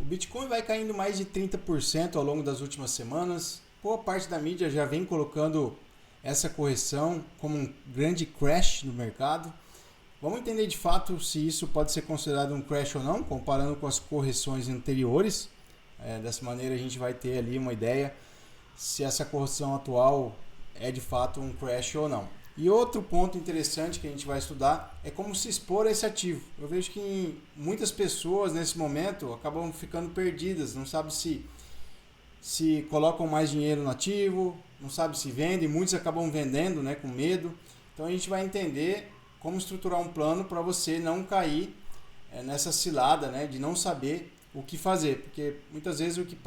Bitcoin vai caindo mais de 30% ao longo das últimas semanas. Boa parte da mídia já vem colocando essa correção como um grande crash no mercado. Vamos entender de fato se isso pode ser considerado um crash ou não, comparando com as correções anteriores. Dessa maneira a gente vai ter ali uma ideia se essa correção atual é de fato um crash ou não. E outro ponto interessante que a gente vai estudar é como se expor a esse ativo. Eu vejo que muitas pessoas nesse momento acabam ficando perdidas, não sabem se colocam mais dinheiro no ativo, não sabem se vendem, muitos acabam vendendo, né, com medo. Então a gente vai entender como estruturar um plano para você não cair nessa cilada, né, de não saber o que fazer, porque muitas vezes o que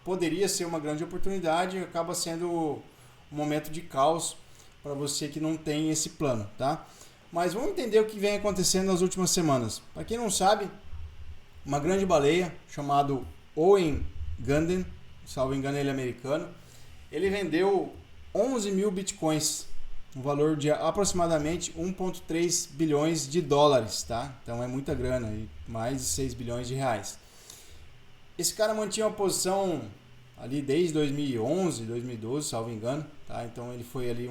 poderia ser uma grande oportunidade acaba sendo um momento de caos para você que não tem esse plano, tá? Mas vamos entender o que vem acontecendo nas últimas semanas. Para quem não sabe, uma grande baleia chamado Owen Gundin, salvo engano ele é americano, ele vendeu 11 mil bitcoins, um valor de aproximadamente 1,3 bilhões de dólares, tá? Então é muita grana, mais de 6 bilhões de reais. Esse cara mantinha uma posição ali desde 2011, 2012, salvo engano, tá? Então ele foi ali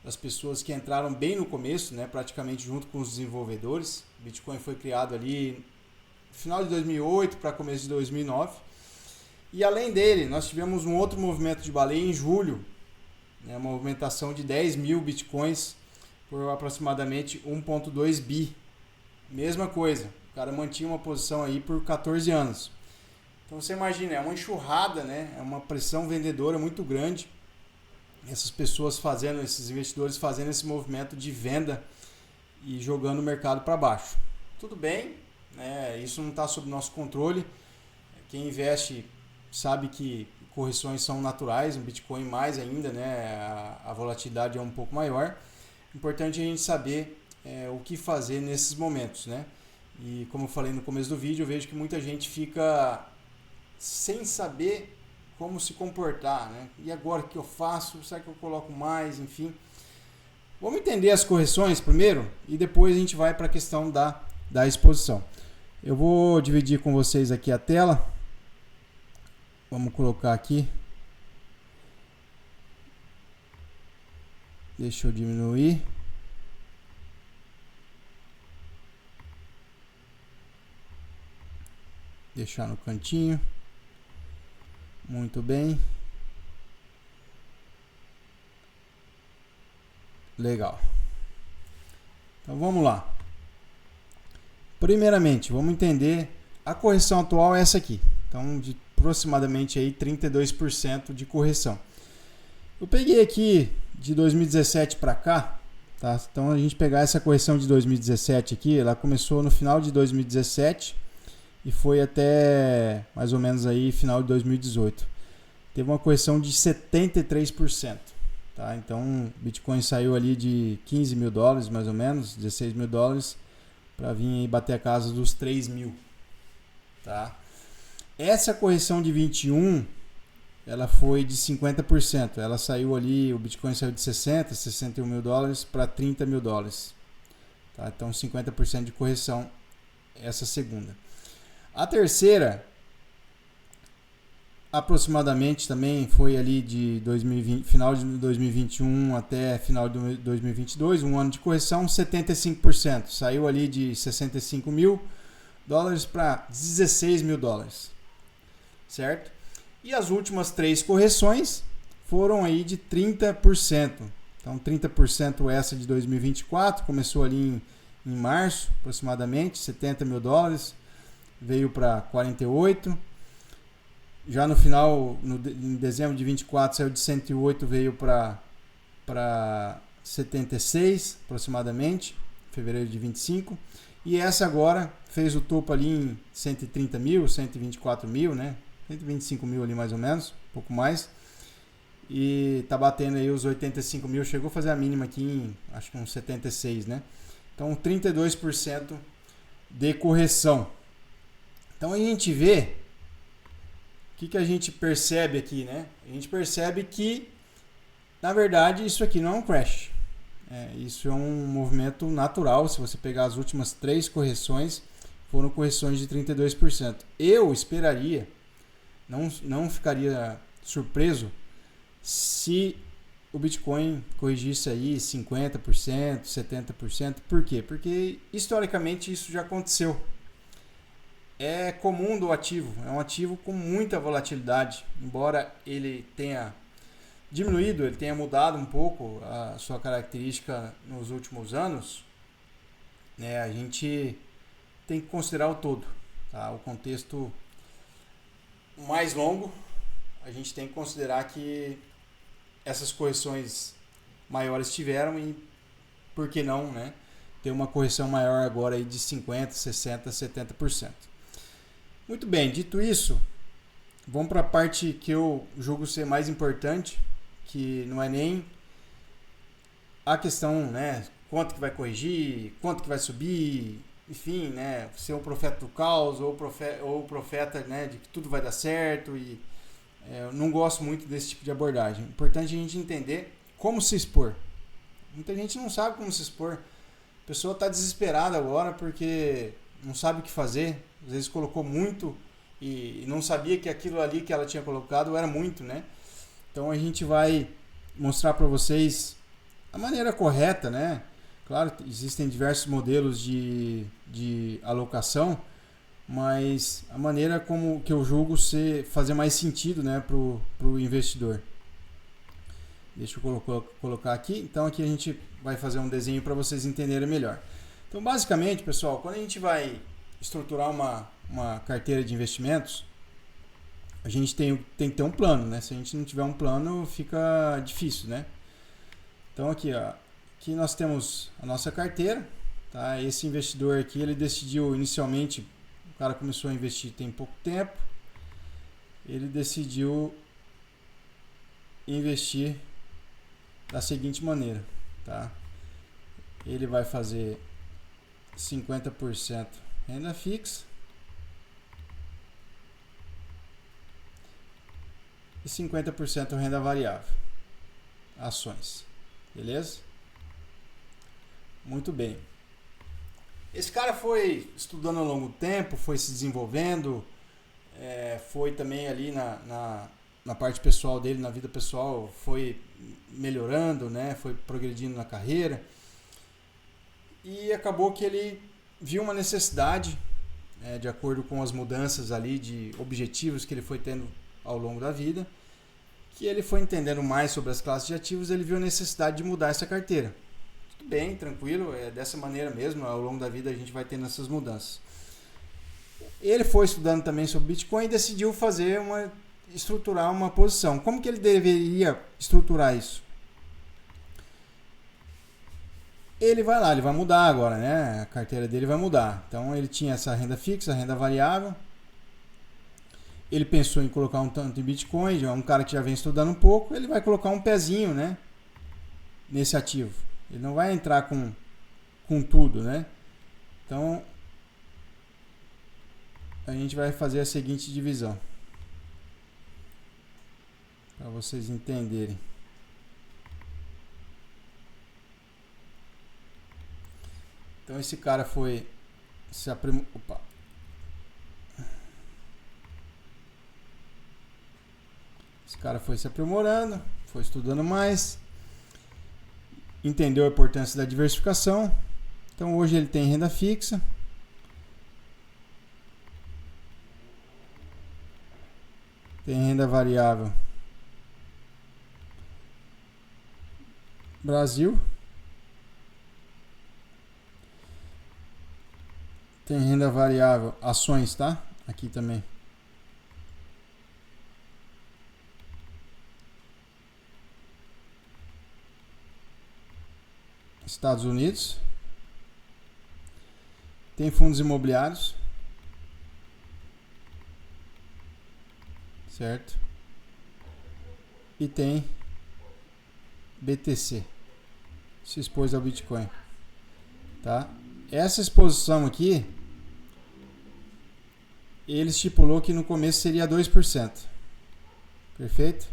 das pessoas que entraram bem no começo, né? Praticamente junto com os desenvolvedores. O Bitcoin foi criado ali no final de 2008 para começo de 2009. E além dele, nós tivemos um outro movimento de baleia em julho, né? Uma movimentação de 10 mil bitcoins por aproximadamente 1,2 bi. Mesma coisa, o cara mantinha uma posição aí por 14 anos. Então você imagina, é uma enxurrada, né? É uma pressão vendedora muito grande. Essas pessoas esses investidores fazendo esse movimento de venda e jogando o mercado para baixo. Tudo bem, né? Isso não está sob nosso controle. Quem investe sabe que correções são naturais, no Bitcoin mais ainda, né? A volatilidade é um pouco maior. Importante a gente saber o que fazer nesses momentos, né? E como eu falei no começo do vídeo, eu vejo que muita gente fica sem saber como se comportar, né? E agora o que eu faço? Será que eu coloco mais? Enfim. Vamos entender as correções primeiro e depois a gente vai para a questão da exposição. Eu vou dividir com vocês aqui a tela. Vamos colocar aqui. Deixa eu diminuir. Deixar no cantinho. Muito bem. Legal. Então vamos lá. Primeiramente, vamos entender a correção atual é essa aqui. Então, de aproximadamente aí 32% de correção. Eu peguei aqui de 2017 para cá, tá? Então a gente pegar essa correção de 2017 aqui, ela começou no final de 2017 e foi até mais ou menos aí final de 2018. Teve uma correção de 73%. Tá? Então o Bitcoin saiu ali de 15 mil dólares, mais ou menos, 16 mil dólares, para vir aí bater a casa dos 3 mil. Tá? Essa correção de 21, ela foi de 50%. Ela saiu ali, o Bitcoin saiu de 61 mil dólares para 30 mil dólares. Tá? Então 50% de correção essa segunda. A terceira, aproximadamente também foi ali de 2020, final de 2021 até final de 2022, um ano de correção, 75%. Saiu ali de 65 mil dólares para 16 mil dólares. Certo? E as últimas 3 correções foram aí de 30%. Então 30% essa de 2024, começou ali em março, aproximadamente, 70 mil dólares. Veio para 48. Já no final, em dezembro de 24, saiu de 108, veio para 76 aproximadamente, fevereiro de 25. E essa agora fez o topo ali em 130 mil, 124 mil, né? 125 mil ali mais ou menos, um pouco mais. E tá batendo aí os 85 mil, chegou a fazer a mínima aqui em, acho que uns 76, né? Então 32% de correção. Então a gente vê, o que a gente percebe aqui, né? A gente percebe que, na verdade, isso aqui não é um crash. Isso é um movimento natural. Se você pegar as últimas 3 correções, foram correções de 32%. Eu esperaria, não ficaria surpreso se o Bitcoin corrigisse aí 50%, 70%. Por quê? Porque historicamente isso já aconteceu. É comum do ativo, é um ativo com muita volatilidade, embora ele tenha diminuído, ele tenha mudado um pouco a sua característica nos últimos anos, né? A gente tem que considerar o todo, tá? O contexto mais longo, a gente tem que considerar que essas correções maiores tiveram e por que não, né? Ter uma correção maior agora aí de 50%, 60%, 70%. Muito bem, dito isso, vamos para a parte que eu julgo ser mais importante, que não é nem a questão, né, quanto que vai corrigir, quanto que vai subir, enfim, né, ser um profeta do caos ou profeta, né, de que tudo vai dar certo. E eu não gosto muito desse tipo de abordagem. Importante a gente entender como se expor. Muita gente não sabe como se expor. A pessoa está desesperada agora porque não sabe o que fazer. Às vezes colocou muito e não sabia que aquilo ali que ela tinha colocado era muito, né? Então a gente vai mostrar para vocês a maneira correta, né? Claro, existem diversos modelos de alocação, mas a maneira como que eu julgo fazer mais sentido, né, para o investidor. Deixa eu colocar aqui. Então aqui a gente vai fazer um desenho para vocês entenderem melhor. Então basicamente, pessoal, quando a gente vai estruturar uma carteira de investimentos, a gente tem que ter um plano, né? Se a gente não tiver um plano, fica difícil, né? Então aqui, ó, aqui nós temos a nossa carteira, tá? Esse investidor aqui, ele decidiu inicialmente, o cara começou a investir tem pouco tempo, ele decidiu investir da seguinte maneira, tá? Ele vai fazer 50% renda fixa e 50% renda variável, ações, beleza? Muito bem. Esse cara foi estudando ao longo do tempo, foi se desenvolvendo, foi também ali na parte pessoal dele, na vida pessoal, foi melhorando, né? Foi progredindo na carreira e acabou que ele viu uma necessidade, de acordo com as mudanças ali de objetivos que ele foi tendo ao longo da vida, que ele foi entendendo mais sobre as classes de ativos, ele viu a necessidade de mudar essa carteira. Tudo bem, tranquilo, é dessa maneira mesmo, ao longo da vida a gente vai tendo essas mudanças. Ele foi estudando também sobre Bitcoin e decidiu estruturar uma posição. Como que ele deveria estruturar isso? Ele vai mudar agora, né? A carteira dele vai mudar. Então ele tinha essa renda fixa, renda variável. Ele pensou em colocar um tanto em Bitcoin, é um cara que já vem estudando um pouco, ele vai colocar um pezinho, né, nesse ativo. Ele não vai entrar com tudo, né? Então a gente vai fazer a seguinte divisão para vocês entenderem. Então esse cara foi se aprimorando. Esse cara foi se aprimorando, foi estudando mais, entendeu a importância da diversificação. Então hoje ele tem renda fixa, tem renda variável Brasil, tem renda variável ações, tá? Aqui também. Estados Unidos. Tem fundos imobiliários. Certo? E tem BTC. Se expôs ao Bitcoin. Tá? Essa exposição aqui, ele estipulou que no começo seria 2%. Perfeito?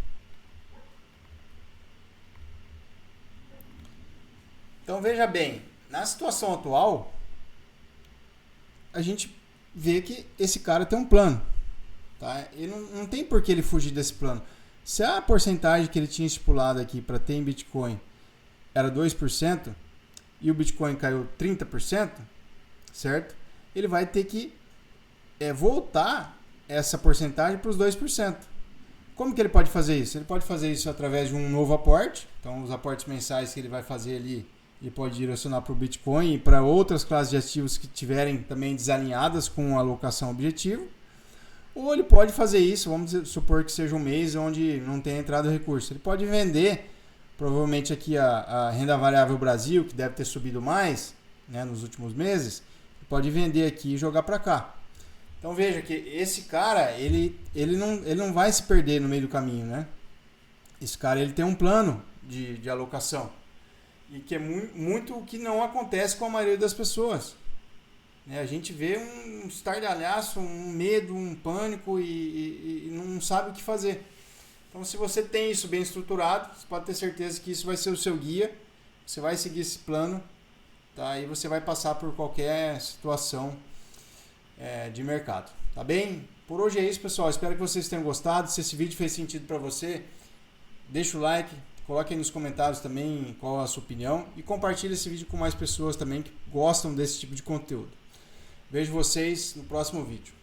Então veja bem, na situação atual, a gente vê que esse cara tem um plano. Tá? Ele não tem por que ele fugir desse plano. Se a porcentagem que ele tinha estipulado aqui para ter em Bitcoin era 2% e o Bitcoin caiu 30%, certo? Ele vai ter que voltar essa porcentagem para os 2%. Como que ele pode fazer isso? Ele pode fazer isso através de um novo aporte. Então, os aportes mensais que ele vai fazer ali, ele pode direcionar para o Bitcoin e para outras classes de ativos que tiverem também desalinhadas com a alocação objetivo. Ou ele pode fazer isso, vamos supor que seja um mês onde não tenha entrado recurso. Ele pode vender, provavelmente aqui a renda variável Brasil, que deve ter subido mais, né, nos últimos meses, ele pode vender aqui e jogar para cá. Então veja que esse cara, ele não vai se perder no meio do caminho, né? Esse cara, ele tem um plano de alocação. E que é muito o que não acontece com a maioria das pessoas. A gente vê um estardalhaço, um medo, um pânico e não sabe o que fazer. Então, se você tem isso bem estruturado, você pode ter certeza que isso vai ser o seu guia. Você vai seguir esse plano, tá? E você vai passar por qualquer situação de mercado. Tá bem? Por hoje é isso, pessoal. Espero que vocês tenham gostado. Se esse vídeo fez sentido para você, deixa o like. Coloque aí nos comentários também qual a sua opinião. E compartilhe esse vídeo com mais pessoas também que gostam desse tipo de conteúdo. Vejo vocês no próximo vídeo.